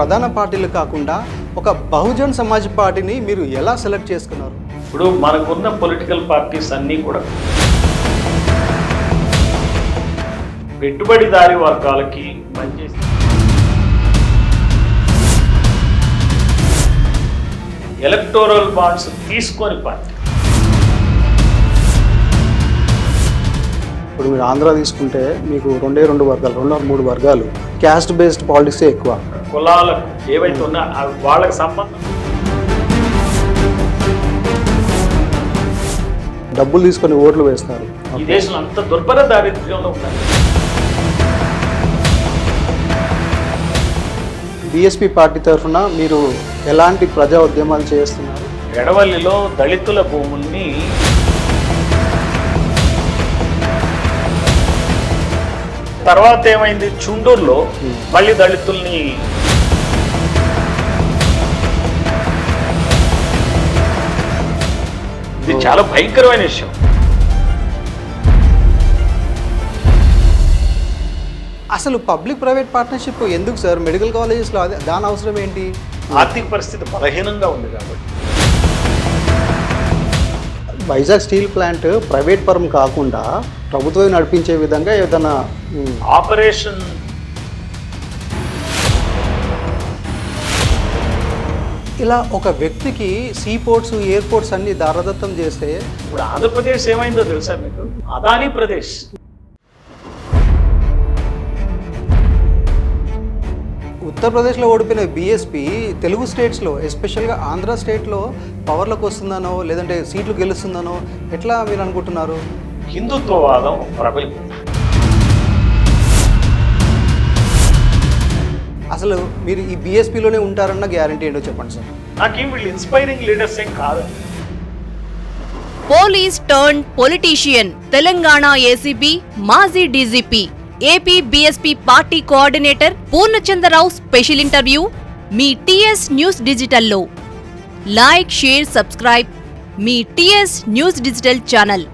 ప్రధాన పార్టీలు కాకుండా ఒక బహుజన్ సమాజ్ పార్టీని మీరు ఎలా సెలెక్ట్ చేసుకున్నారు? ఇప్పుడు మనకున్న పొలిటికల్ పార్టీస్ అన్నీ కూడా పెట్టుబడిదారీ వర్గాలకి మంచి ఎలక్టోరల్ బాండ్స్ తీసుకొని పార్టీ. ఇప్పుడు మీరు ఆంధ్ర తీసుకుంటే మీకు రెండు వర్గాలు, 2-3 వర్గాలు క్యాస్ట్ బేస్డ్ పాలిటిక్సే ఎక్కువ. కులాలకు ఏవైతే ఉన్నా వాళ్ళకి సంబంధం, డబ్బులు తీసుకొని ఓట్లు వేస్తారు. ఈ దేశంలో అంత దుర్భర దారిద్ర్యంలో ఉన్నారు. బీఎస్పీ పార్టీ తరఫున మీరు ఎలాంటి ప్రజా ఉద్యమాలు చేస్తున్నారు? ఎడవల్లిలో దళితుల భూముల్ని తర్వాత ఏమైంది, చుండూరులో మళ్ళీ దళితుల్ని ఇది చాలా భయంకరమైన విషయం. అసలు పబ్లిక్ ప్రైవేట్ పార్ట్నర్షిప్ ఎందుకు సార్ మెడికల్ కాలేజెస్లో? దాని అవసరం ఏంటి? ఆర్థిక పరిస్థితి బలహీనంగా ఉంది కాబట్టి. వైజాగ్ స్టీల్ ప్లాంట్ ప్రైవేట్ పరం కాకుండా ప్రభుత్వం నడిపించే విధంగా ఏదైనా ఆపరేషన్ ఇలా ఒక వ్యక్తికి సీపోర్ట్స్, ఎయిర్పోర్ట్స్ అన్ని దారదత్తం చేస్తే ఇప్పుడు ఆంధ్రప్రదేశ్ ఏమైందో తెలుసా మీకు? అదానీ ప్రదేశ్. ఉత్తరప్రదేశ్లో ఓడిపోయిన బీఎస్పీ తెలుగు స్టేట్స్లో, ఎస్పెషల్గా ఆంధ్ర స్టేట్లో పవర్లోకి వస్తుందనో లేదంటే సీట్లు గెలుస్తుందనో ఎట్లా మీరు అనుకుంటున్నారు? హిందుత్వవాదం ప్రబలింది. అసలు మీరు ఈ బీఎస్పీలోనే ఉంటారన్న గ్యారంటీ ఏంటో చెప్పండి సార్. నాకేం వీళ్ళు ఇన్స్పైరింగ్ లీడర్స్ ఏం కాదు. Police turn politician, Telangana ACB మాజీ DGP, AP BSP party coordinator Purnachandra Rao special interview మీ టీఎస్ న్యూస్ డిజిటల్లో. లైక్, షేర్, సబ్స్క్రైబ్ మీ టీఎస్ న్యూస్ డిజిటల్ ఛానల్.